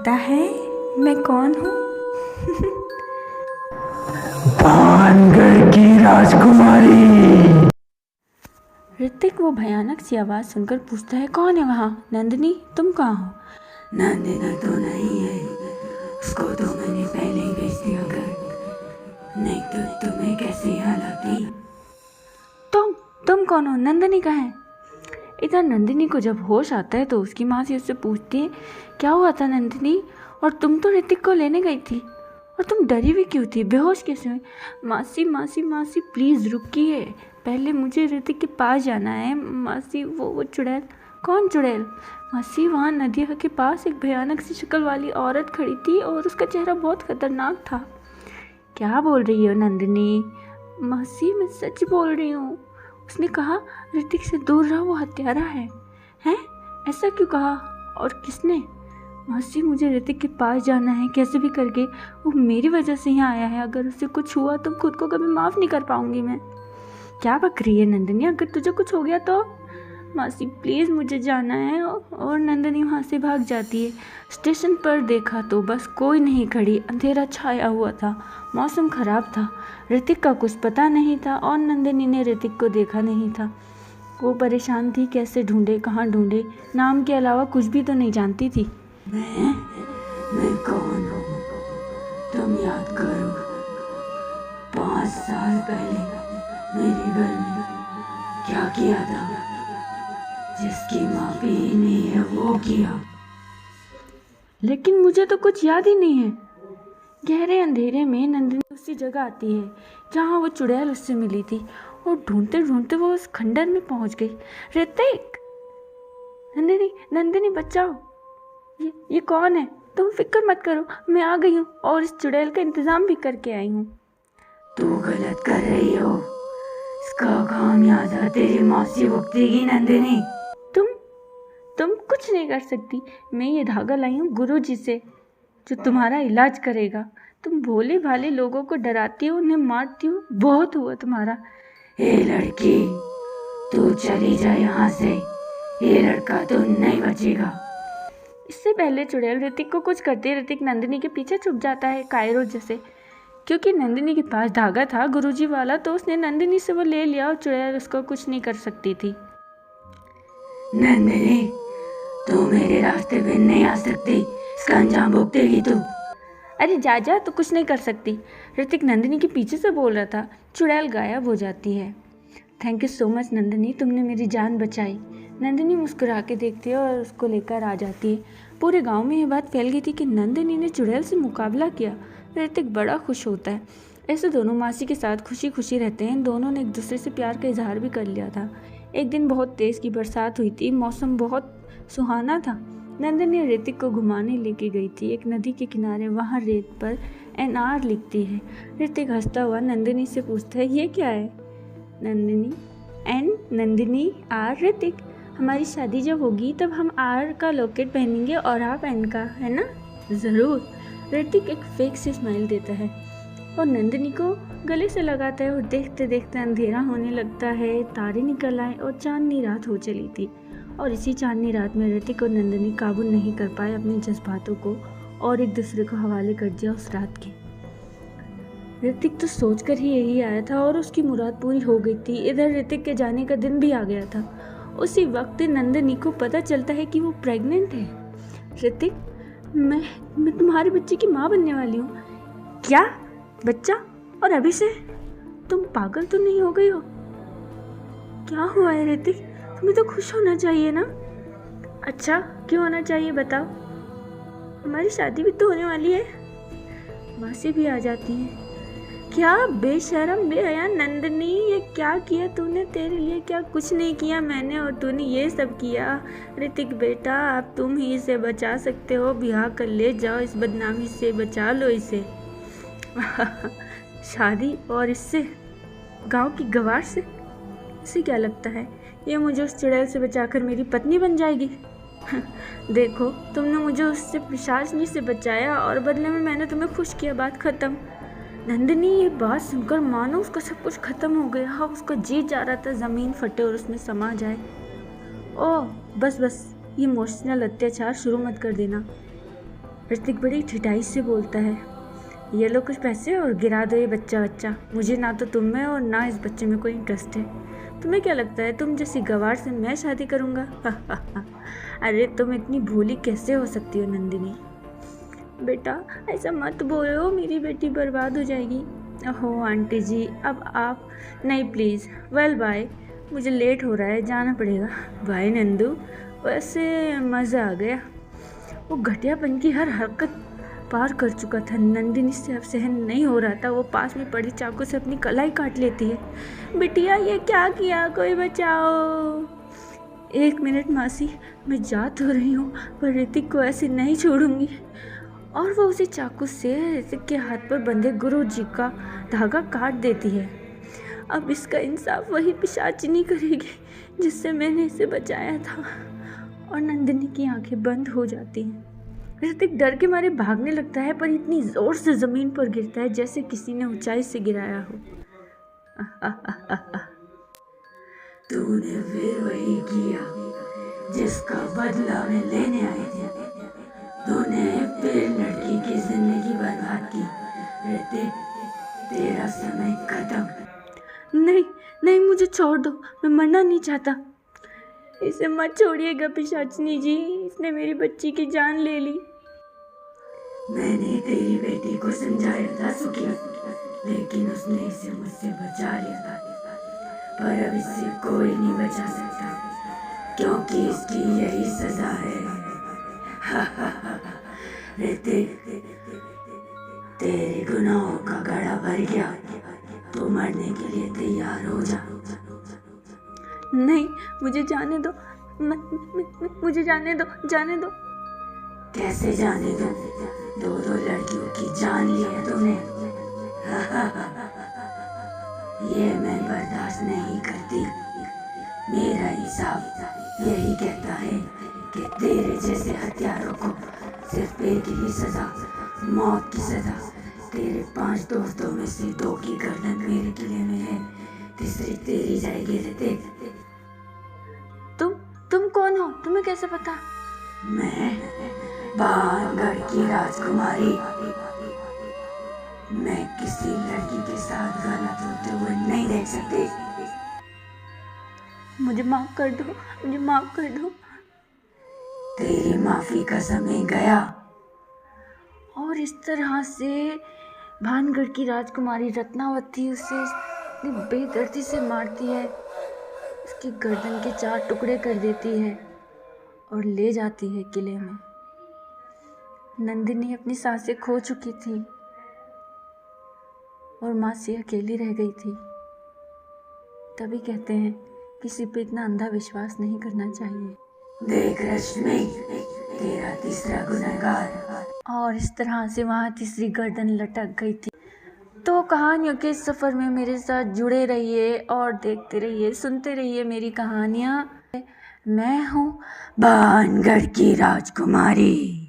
पता है मैं कौन हूँ? भानगढ़ की राजकुमारी। ऋतिक वो भयानक सी आवाज़ सुनकर पूछता है, कौन है वहाँ? नंदिनी, तुम कहाँ हो? नंदिनी तो नहीं है, उसको तो मैंने पहले ही भेज दिया कर, नहीं तो तुम्हें कैसे हालत थी। तुम कौन हो? नंदिनी कहाँ है? इधर नंदिनी को जब होश आता है तो उसकी माँ से उससे पूछती है, क्या हुआ था नंदिनी? और तुम तो ऋतिक को लेने गई थी और तुम डरी हुई क्यों थी? बेहोश कैसे हुई? मासी मासी मासी प्लीज़ रुकिए, पहले मुझे ऋतिक के पास जाना है। मासी वो चुड़ैल। कौन चुड़ैल? मासी वहाँ नदिया के पास एक भयानक सी शक्ल वाली औरत खड़ी थी और उसका चेहरा बहुत खतरनाक था। क्या बोल रही हो नंदिनी? मासी मैं सच बोल रही हूँ। उसने कहा ऋतिक से दूर रहो, वो हत्यारा है। हैं? ऐसा क्यों कहा? और किसने? मासी मुझे ऋतिक के पास जाना है कैसे भी करके, वो मेरी वजह से यहाँ आया है। अगर उससे कुछ हुआ तो खुद को कभी माफ़ नहीं कर पाऊंगी मैं। क्या बक रही है नंदिनी? अगर तुझे कुछ हो गया तो? मासी प्लीज़ मुझे जाना है। और नंदिनी वहाँ से भाग जाती है। स्टेशन पर देखा तो बस कोई नहीं खड़ी, अंधेरा छाया हुआ था, मौसम ख़राब था, ऋतिक का कुछ पता नहीं था और नंदिनी ने ऋतिक को देखा नहीं था। वो परेशान थी, कैसे ढूंढे, कहाँ ढूंढे, नाम के अलावा कुछ भी तो नहीं जानती थी। मैं कौन हूँ? तुम याद करो, 5 साल पहले मेरे घर में क्या किया था? जिसकी माफी नहीं है वो किया। लेकिन मुझे तो कुछ याद ही नहीं है। गहरे अंधेरे में नंदिनी उसी जगह आती है जहाँ वो चुड़ैल उससे मिली थी और ढूंढते ढूंढते वो उस खंडर में पहुँच गई। ऋतिक! नंदिनी, नंदिनी बचाओ! ये कौन है? तुम फिक्र मत करो, मैं आ गई हूँ और इस चुड़ैल का इंतजाम भी करके आई हूँ। तू गलत कर रही हो, इसका खामियाजा तेरी मौसी भुगतेगी नंदिनी। तुम कुछ नहीं कर सकती। मैं ये धागा लाई हूँ गुरुजी से, जो तुम्हारा इलाज करेगा। तुम भोले भाले लोगों को डराती हो, उन्हें मारती हो, बहुत हुआ तुम्हारा। हे लड़की, तू चली जा यहाँ से, ये लड़का तो नहीं बचेगा। इससे पहले चुड़ैल ऋतिक को कुछ करते ऋतिक नंदिनी के पीछे छुप जाता है कायरो जैसे। क्योंकि नंदिनी के पास धागा था गुरुजी वाला, तो उसने नंदिनी से वो ले लिया और चुड़ैल उसको कुछ नहीं कर सकती थी। नंदिनी, तू मेरे रास्ते पे नहीं आ सकती, इसका अंजाम भुगतेगी तू। अरे जा तो कुछ नहीं कर सकती, ऋतिक नंदिनी के पीछे से बोल रहा था। चुड़ैल गायब हो जाती है। Thank you so much Nandini, तुमने मेरी जान बचाई। नंदिनी मुस्कुरा के देखती है और उसको लेकर आ जाती है। पूरे गांव में ये बात फैल गई थी कि नंदिनी ने चुड़ैल से मुकाबला किया। ऋतिक बड़ा खुश होता है। ऐसे दोनों मासी के साथ खुशी खुशी रहते हैं। दोनों ने एक दूसरे से प्यार का इजहार भी कर लिया था। एक दिन बहुत तेज़ की बरसात हुई थी, मौसम बहुत सुहाना था। नंदिनी ऋतिक को घुमाने लेके गई थी एक नदी के किनारे। वहाँ रेत पर NR लिखती है। ऋतिक हंसता हुआ नंदिनी से पूछता है, ये क्या है? Nandini N, Nandini R, Hrithik. हमारी शादी जब होगी तब हम R का लॉकेट पहनेंगे और आप N का, है ना? ज़रूर। ऋतिक एक फेक से स्माइल देता है और नंदिनी को गले से लगाता है और देखते देखते अंधेरा होने लगता है। तारे निकल आए और चांदनी रात हो चली थी। और इसी चांदनी रात में ऋतिक और नंदिनी काबू नहीं कर पाए अपने जज्बातों को और एक दूसरे को हवाले कर दिया उस रात के। ऋतिक तो सोचकर ही यही आया था और उसकी मुराद पूरी हो गई थी। इधर ऋतिक के जाने का दिन भी आ गया था। उसी वक्त नंदिनी को पता चलता है कि वो प्रेग्नेंट है। ऋतिक, मैं तुम्हारे बच्चे की माँ बनने वाली हूँ। क्या? बच्चा? और अभी से? तुम पागल तो नहीं हो गई हो? क्या हुआ है ऋतिक? तुम्हें तो खुश होना चाहिए ना? अच्छा, क्यों होना चाहिए बताओ? हमारी शादी भी तो होने वाली है। मासी भी आ जाती है। क्या बेशरम बेहया नंदिनी, ये क्या किया तूने? तेरे लिए क्या कुछ नहीं किया मैंने और तूने ये सब किया। ऋतिक बेटा, अब तुम ही इसे बचा सकते हो। ब्याह कर ले जाओ, इस बदनामी से बचा लो इसे। शादी और इससे, गांव की गवार से? इसे क्या लगता है ये मुझे उस चुड़ैल से बचाकर मेरी पत्नी बन जाएगी? देखो, तुमने मुझे उससे पिशाचनी से बचाया और बदले में मैंने तुम्हें खुश किया। बात खत्म। नंदिनी ये बात सुनकर मानो उसका सब कुछ खत्म हो गया। उसका जी जा रहा था ज़मीन फटे और उसमें समा जाए। ओह बस, ये इमोशनल अत्याचार शुरू मत कर देना। ऋतिक बड़ी ठिठाई से बोलता है, ये लो कुछ पैसे और गिरा दो ये बच्चा। मुझे ना तो तुम में और ना इस बच्चे में कोई इंटरेस्ट है। तुम्हें क्या लगता है तुम जैसी गवार से मैं शादी करूँगा? अरे तुम इतनी भोली कैसे हो सकती हो नंदिनी? बेटा ऐसा मत बोलो, मेरी बेटी बर्बाद हो जाएगी। ओहो आंटी जी, अब आप नहीं प्लीज़। वेल बाय, मुझे लेट हो रहा है, जाना पड़ेगा। बाय नंदू। वैसे मज़ा आ गया। वो घटियापन की हर हरकत पार कर चुका था। नंदिनी से अब सहन नहीं हो रहा था। वो पास में पड़ी चाकू से अपनी कलाई काट लेती है। बिटिया ये क्या किया, कोई बचाओ। 1 मिनट मासी, मैं जा तो रही हूँ पर ऋतिक को ऐसे नहीं छोड़ूंगी। और वो उसी चाकू से ऋतिक के हाथ पर बंधे गुरु जी का धागा काट देती है। अब इसका इंसाफ वही पिशाचिनी करेगी जिससे मैंने इसे बचाया था। और नंदिनी की आंखें बंद हो जाती हैं। ऋतिक डर के मारे भागने लगता है पर इतनी जोर से जमीन पर गिरता है जैसे किसी ने ऊंचाई से गिराया हो। तूने फिर वही किया जिसका बदला मैं लेने आई थी। तूने फिर लड़की की जिंदगी बर्बाद की। ऋतिक, तेरा समय खत्म। नहीं मुझे छोड़ दो, मैं मरना नहीं चाहता। इसे मत छोड़िएगा पिशाचिनी जी, इसने मेरी बच्ची की जान ले ली। मैंने तेरी बेटी को समझाया था सुखिया, लेकिन उसने इसे मुझसे बचा लिया था। पर अब इससे कोई नहीं बचा सकता क्योंकि इसकी यही सजा है। ऋतिक, तेरे गुनाहों का घड़ा भर गया। तू मरने के लिए तैयार हो जा। नहीं मुझे जाने दो, मुझे जाने दो। कैसे जाने दो? 2 लड़कियों की जान ली है तूने। ये मैं बर्दाश्त नहीं करती। मेरा हिसाब यही कहता है कि तेरे जैसे हत्यारों को सिर्फ एक ही सजा, मौत की सजा। तेरे 5 दोस्तों में से 2 की गर्दन मेरे किले में है, तीसरी तेरी जाएगी। ऋतिक, तुम कौन हो? तुम्हें कैसे पता? मैं बाणगढ़ की राजकुमारी। मैं किसी लड़की के साथ गलत होते हुए नहीं देख सकती। मुझे माफ कर दो। तेरी माफी का समय गया। और इस तरह से भानगढ़ की राजकुमारी रत्नावती उसे इतनी बेदर्दी से मारती है, उसकी गर्दन के 4 टुकड़े कर देती है और ले जाती है किले में। नंदिनी अपनी सांसें खो चुकी थी और मासी अकेली रह गई थी। तभी कहते हैं किसी पे इतना अंधा विश्वास नहीं करना चाहिए। देख रश्मि, तेरा तीसरा गुनहगार। और इस तरह से वहाँ तीसरी गर्दन लटक गई थी। तो कहानियों के सफ़र में मेरे साथ जुड़े रहिए और देखते रहिए, सुनते रहिए मेरी कहानियाँ। मैं हूँ बाणगढ़ की राजकुमारी।